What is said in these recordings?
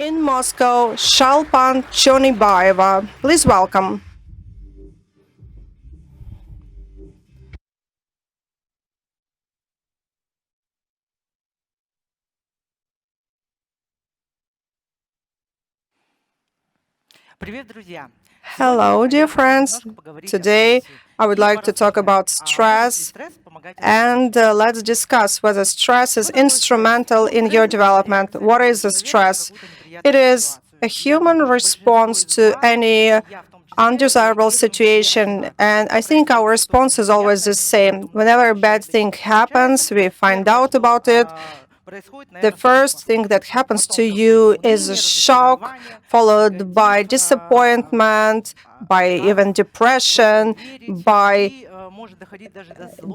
In Moscow, Sholpan Chinibaeva. Please welcome. Hello, dear friends. Today, I would like to talk about stress and let's discuss whether stress is instrumental in your development. What is a stress? It is a human response to any undesirable situation, and I think our response is always the same. Whenever a bad thing happens, we find out about it. The first thing that happens to you is a shock, followed by disappointment, by even depression, by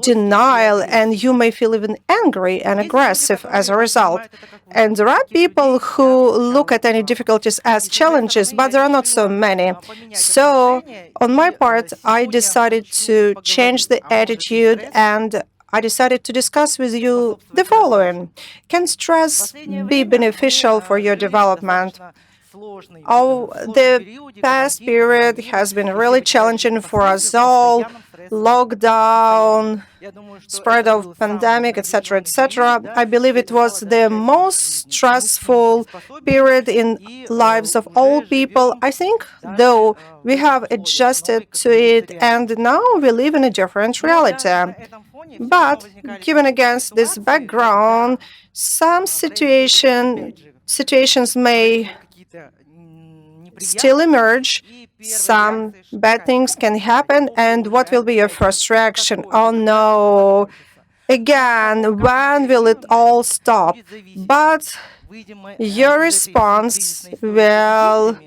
denial, and you may feel even angry and aggressive as a result. And there are people who look at any difficulties as challenges, but there are not so many. So, on my part, I decided to change the attitude and I decided to discuss with you the following. Can stress be beneficial for your development? The past period has been really challenging for us all. Lockdown, spread of pandemic, etc., etc. I believe it was the most stressful period in lives of all people. I think, though, we have adjusted to it, and now we live in a different reality. But given against this background, some situations may still emerge. Some bad things can happen, and what will be your first reaction? Oh no! Again, when will it all stop? But your response will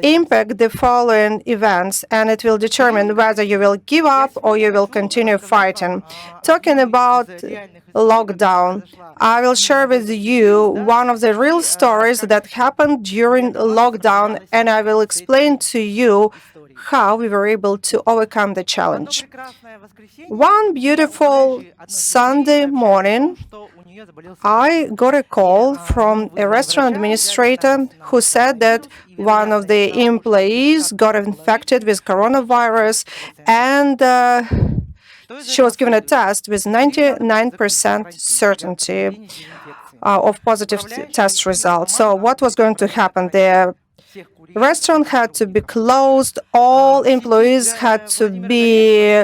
impact the following events, and it will determine whether you will give up or you will continue fighting. Talking about lockdown, I will share with you one of the real stories that happened during lockdown, and I will explain to you how we were able to overcome the challenge. One beautiful Sunday morning, I got a call from a restaurant administrator who said that one of the employees got infected with coronavirus, and she was given a test with 99% certainty of positive test results. So what was going to happen? The restaurant had to be closed, all employees had to be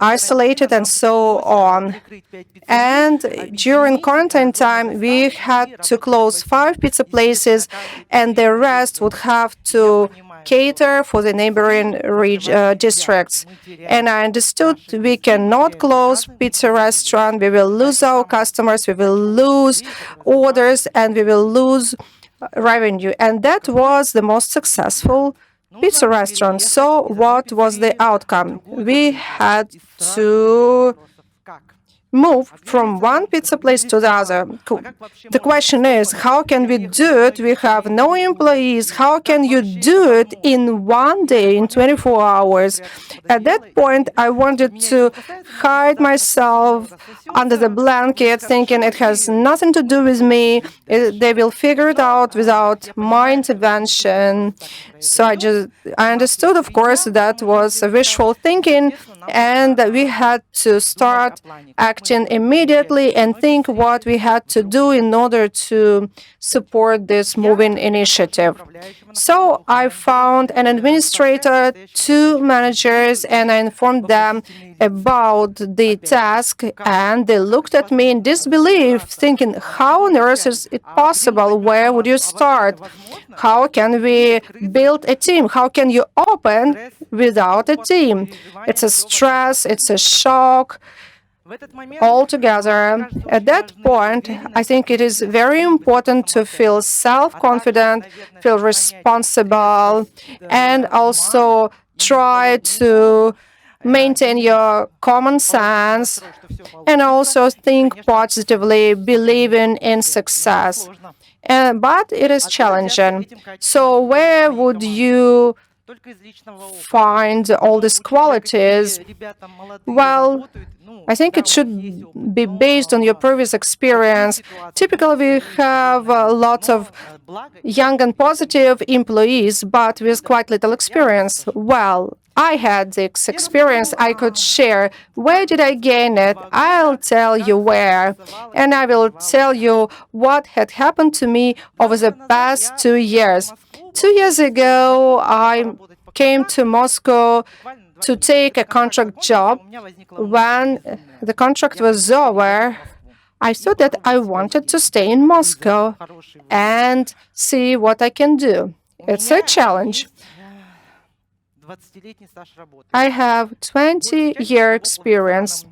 isolated, and so on. And during quarantine time, we had to close 5 pizza places, and the rest would have to cater for the neighboring districts. And I understood we cannot close pizza restaurant. We will lose our customers, we will lose orders, and we will lose revenue. And that was the most successful pizza restaurant. So what was the outcome? We had to move from one pizza place to the other. The question is, how can we do it? We have no employees. How can you do it in one day, in 24 hours? At that point, I wanted to hide myself under the blanket, thinking it has nothing to do with me. They will figure it out without my intervention. So I understood, of course, that was wishful thinking, and we had to start acting immediately and think what we had to do in order to support this moving initiative. So I found an administrator, 2 managers, and I informed them about the task, and they looked at me in disbelief, thinking, how on earth is it possible? Where would you start? How can we build a team? How can you open without a team? It's a stress, it's a shock altogether. At that point, I think it is very important to feel self-confident, feel responsible, and also try to maintain your common sense and also think positively, believing in success. But it is challenging. So where would you find all these qualities? Well, I think it should be based on your previous experience. Typically, we have lots of young and positive employees, but with quite little experience. Well, I had this experience I could share. Where did I gain it? I'll tell you where. And I will tell you what had happened to me over the past 2 years. 2 years ago, I came to Moscow to take a contract job. When the contract was over, I thought that I wanted to stay in Moscow and see what I can do. It's a challenge. I have 20-year experience.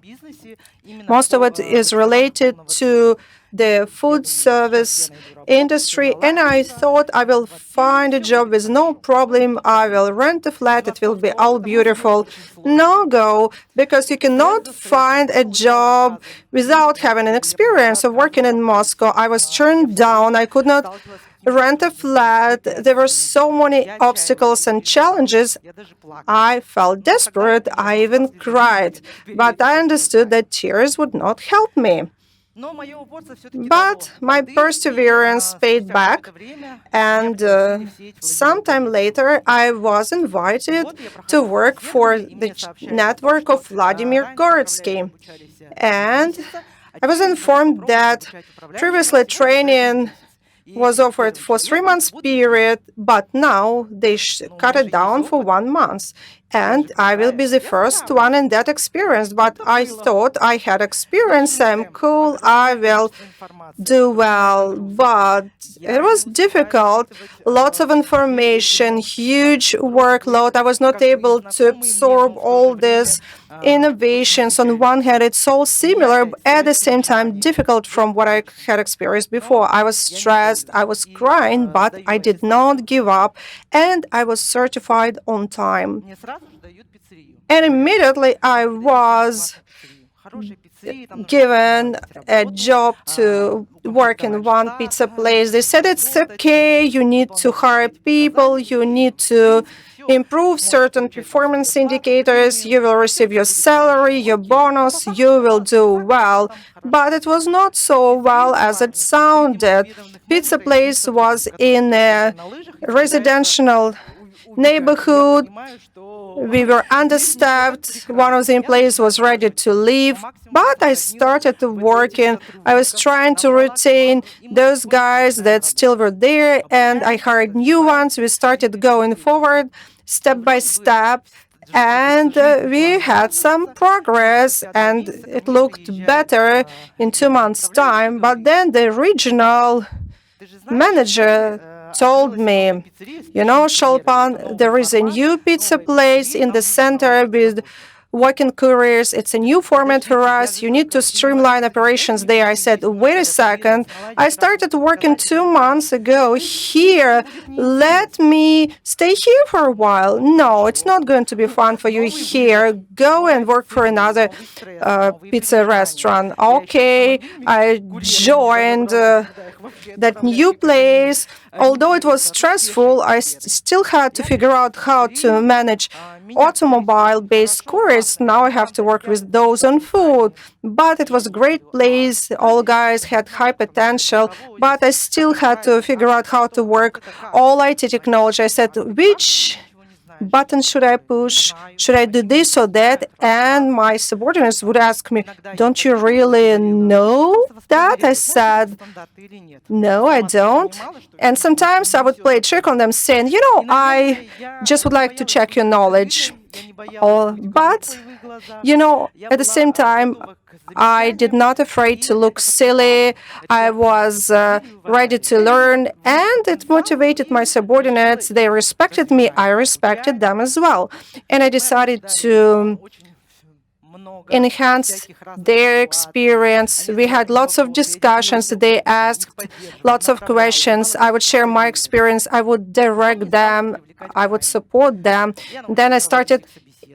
Most of it is related to the food service industry, and I thought I will find a job with no problem. I will rent a flat, it will be all beautiful. No go, because you cannot find a job without having an experience of working in Moscow. I was turned down, I could not rent a flat. There were so many obstacles and challenges. I felt desperate. I even cried. But I understood that tears would not help me. But my perseverance paid back, and sometime later I was invited to work for the network of Vladimir Goritsky. And I was informed that previously training was offered for 3 months period, but now they cut it down for 1 month. And I will be the first one in that experience. But I thought I had experience, I'm cool, I will do well. But it was difficult, lots of information, huge workload. I was not able to absorb all these innovations. On one hand, it's all similar, but at the same time difficult from what I had experienced before. I was stressed, I was crying, but I did not give up, and I was certified on time. And immediately I was given a job to work in one pizza place. They said it's okay, you need to hire people, you need to improve certain performance indicators, you will receive your salary, your bonus, you will do well. But it was not so well as it sounded. Pizza place was in a residential neighborhood. We were understaffed. One of the employees was ready to leave, but I started working. I was trying to retain those guys that still were there, and I hired new ones. We started going forward step by step, and we had some progress, and it looked better in 2 months' time. But then the regional manager told me, you know, Sholpan, there is a new pizza place in the center with walk-in couriers. It's a new format for us. You need to streamline operations there. I said, wait a second. I started working 2 months ago here. Let me stay here for a while. No, it's not going to be fun for you here. Go and work for another pizza restaurant. Okay, I joined that new place. Although it was stressful, I still had to figure out how to manage automobile-based couriers. Now I have to work with those on food. But it was a great place. All guys had high potential, but I still had to figure out how to work all IT technology. I said, which button should I push? Should I do this or that? And my subordinates would ask me, don't you really know that? I said, no, I don't. And sometimes I would play a trick on them saying, you know, I just would like to check your knowledge. But, you know, at the same time, I did not afraid to look silly. I was ready to learn, and it motivated my subordinates. They respected me. I respected them as well. And I decided to enhance their experience. We had lots of discussions. They asked lots of questions. I would share my experience. I would direct them. I would support them. Then I started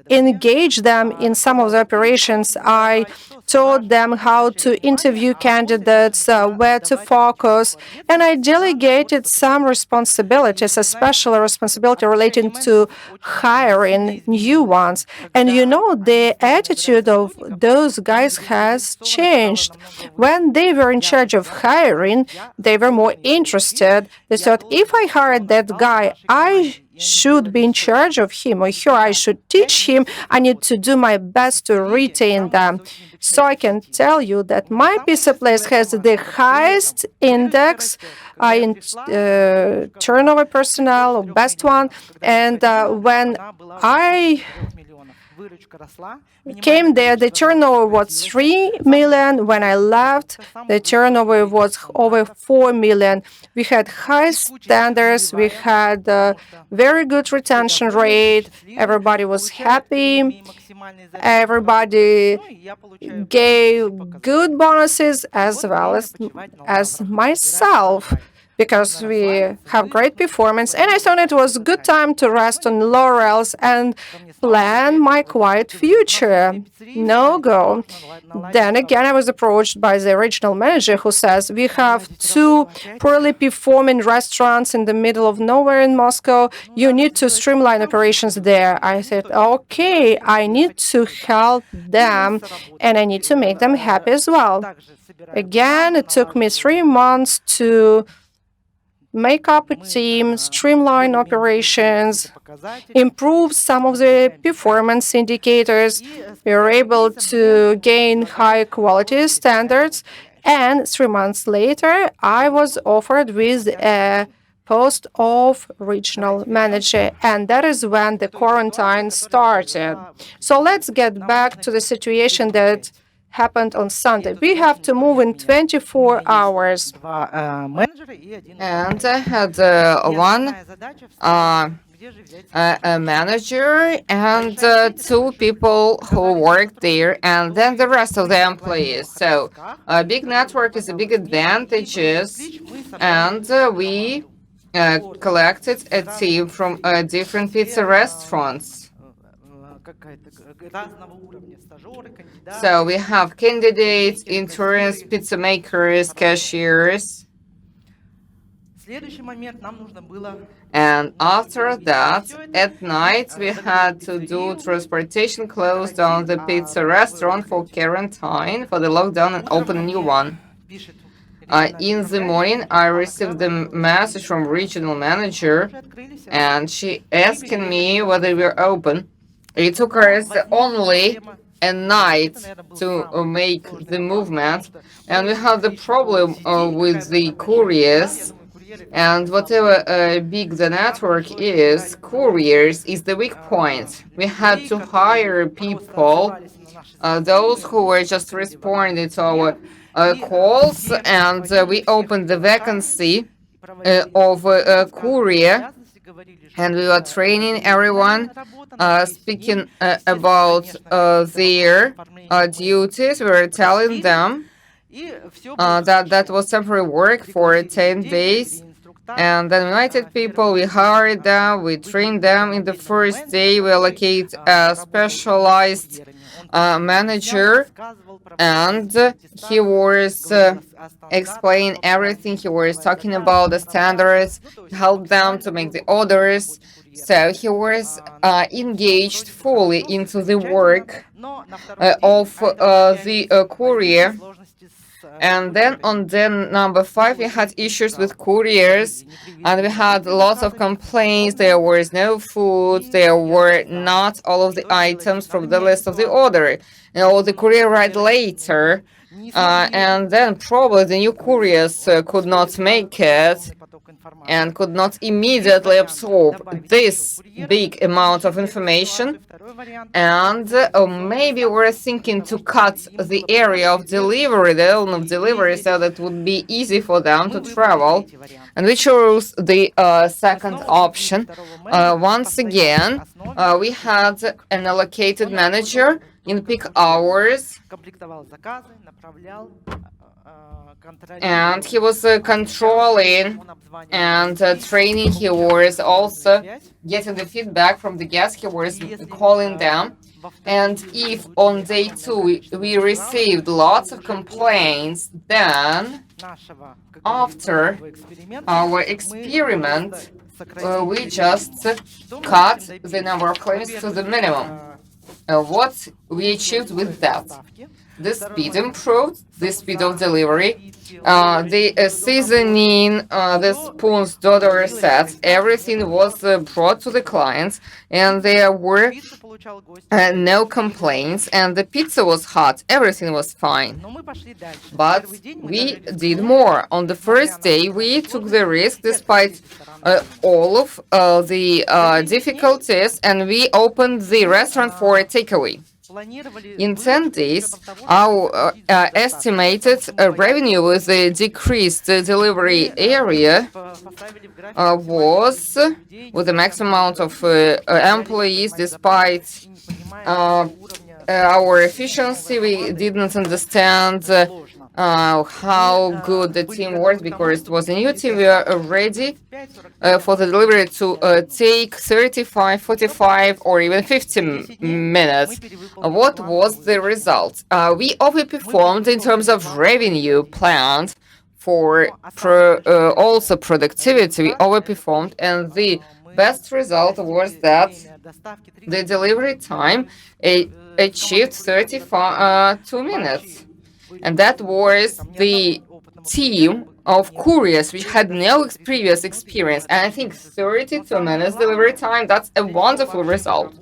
engaged them in some of the operations. I taught them how to interview candidates, where to focus, and I delegated some responsibilities, especially responsibility relating to hiring new ones. And the attitude of those guys has changed. When they were in charge of hiring, they were more interested. They thought, if I hired that guy, I should be in charge of him or her. I should teach him. I need to do my best to retain them. So I can tell you that my pizza place has the highest index in turnover personnel, best one. And when I came there, the turnover was 3 million. When I left, the turnover was over 4 million. We had high standards. We had a very good retention rate. Everybody was happy. Everybody gave good bonuses as well as myself, because we have great performance. And I thought it was a good time to rest on laurels and plan my quiet future. No go. Then again, I was approached by the regional manager who says, we have 2 poorly performing restaurants in the middle of nowhere in Moscow. You need to streamline operations there. I said, okay, I need to help them and I need to make them happy as well. Again, it took me 3 months to make up a team, streamline operations, improve some of the performance indicators. We were able to gain high quality standards. And 3 months later, I was offered with a post of regional manager. And that is when the quarantine started. So let's get back to the situation that happened on Sunday. We have to move in 24 hours. And I had one a manager and 2 people who worked there, and then the rest of the employees. So a big network is a big advantages, and we collected a team from different pizza restaurants. So we have candidates, interns, pizza makers, cashiers. And after that, at night, we had to do transportation, close down the pizza restaurant for quarantine, for the lockdown, and open a new one. In the morning, I received a message from regional manager, and she asking me whether we're open. It took us only a night to make the movement, and we had the problem with the couriers. And whatever big the network is, couriers is the weak point. We had to hire people, those who were just responding to our calls, and we opened the vacancy of a courier, and we were training everyone, speaking about their duties. We were telling them that was temporary work for 10 days. And then invited people, we hired them, we trained them. In the first day, we allocate a specialized manager, and he was explaining everything. He was talking about the standards, help them to make the orders. So he was engaged fully into the work of the courier. And then on day number 5, we had issues with couriers, and we had lots of complaints. There was no food, there were not all of the items from the list of the order. And the courier arrived later, and then probably the new couriers could not make it and could not immediately absorb this big amount of information. And maybe we're thinking to cut the area of delivery, the zone of delivery, so that it would be easy for them to travel. And we chose the second option. Once again, we had an allocated manager in peak hours. and he was controlling and training. He was also getting the feedback from the guests. He was calling them. And if on day 2 we received lots of complaints, then after our experiment, we just cut the number of claims to the minimum. What we achieved with that? The speed improved, the speed of delivery, the seasoning, the spoons, dodo sets, everything was brought to the clients, and there were no complaints, and the pizza was hot, everything was fine. But we did more. On the first day, we took the risk despite all of the difficulties, and we opened the restaurant for a takeaway. In 10 days, our estimated revenue with the decreased delivery area was, with the maximum amount of employees, despite our efficiency, we didn't understand how good the team worked, because it was a new team. We were ready for the delivery to take 35, 45, or even 50 minutes. What was the result? We overperformed in terms of revenue planned for also productivity. We overperformed, and the best result was that the delivery time achieved 32 minutes. And that was the team of couriers which had no previous experience. And I think 32 minutes delivery time, that's a wonderful result.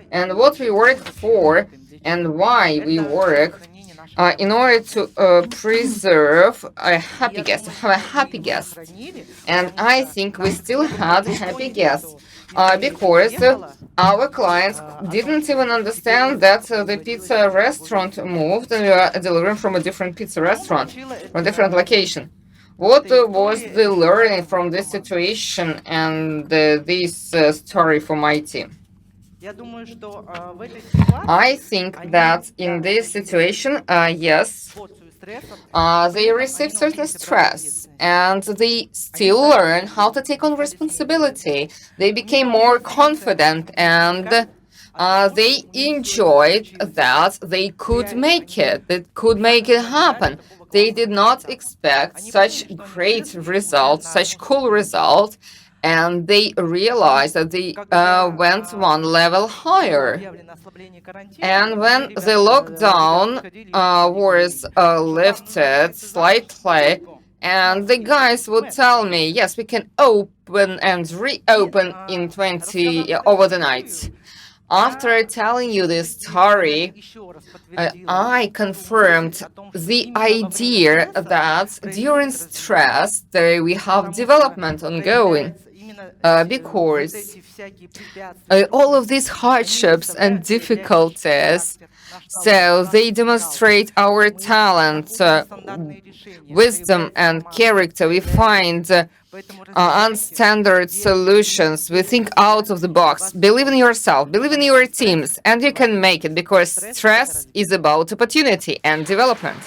And what we work for and why we work in order to preserve a happy guest, to have a happy guest. And I think we still had happy guests. Because our clients didn't even understand that the pizza restaurant moved and we were delivering from a different pizza restaurant, from a different location. What was the learning from this situation and this story for my team? I think that in this situation, yes, they receive certain stress and they still learn how to take on responsibility. They became more confident and they enjoyed that they could make it, that could make it happen. They did not expect such great results, such cool results, and they realized that they went one level higher. And when the lockdown was lifted slightly, and the guys would tell me, yes, we can open and reopen in 20 over the night. After telling you this story, I confirmed the idea that during stress we have development ongoing. Because all of these hardships and difficulties, so they demonstrate our talent, wisdom, and character. We find unstandard solutions. We think out of the box. Believe in yourself, believe in your teams, and you can make it, because stress is about opportunity and development.